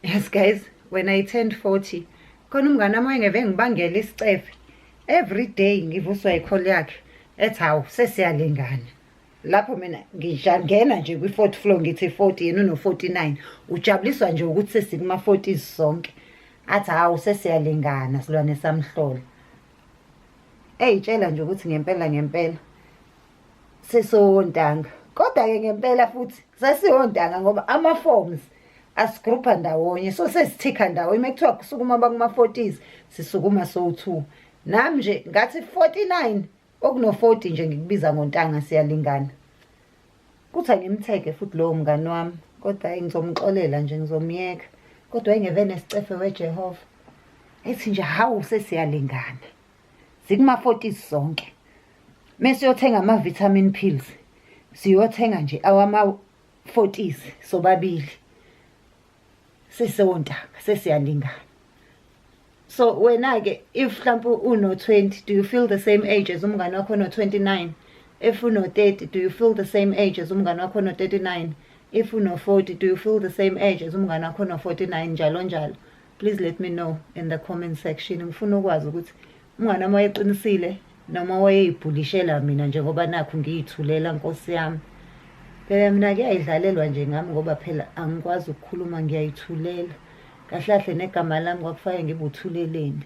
Yes guys, when I turned 40, khona umngane wami wayengeve ngibangela isicefe. Every day ngivuswa ikholi yakhe ethi hawu sesiyalingana. Lapho mina ngishangena nje kwi-4th floor ngithi 40 yena uno-49. Ujabuliswa nje ukuthi sesikuma-40s sonke. Athi hawu sesiyalingana silwane samhlola. Eyitshela nje ukuthi ngempela sesowontanga. Kodwa-ke ngempela futhi sesiwontanga ngoba ama-forms asigrupha ndawonye, so sesithikha ndawonye. Uma kuthiwa kusukuma bakuma-40s sisukuma so-2. Nami nje ngathi 49 okuno-40 nje ngikubiza ngontanga siyalingana. Kuthi angimtheke futhi lowo mngani wami, kodwa hayi ngizomxolela nje ngizomyeka. Kodwa wayengeve nesicefe weJehova ethi nje hawu sesiyalingana, zikuma-40s sonke. Mesiyothenga ama-vitamin pills siyothenga nje awama-40s sobabili. Sesiwontanga sesiyalingana. So wena-ke if mhlawumbe uno-20, do you feel the same age as umngane wakho ono-29? If uno-30, do you feel the same age as umngane wakho ono-39? If uno-40, do you feel the same age as umngane wakho ono-49? Njalo njalo. Please let me know in the comment section. Ngifuna ukwazi ukuthi umngane wami wayeqinisile noma wayeyibhulishela mina njengoba nakho ngiyithulela Nkosi yami. Phela mina kuyayidlalelwa nje ngami ngoba phela angikwazi ukukhuluma ngiyayithulela. Kahle kahle negama lami kwakufake ngibe uthuleleni.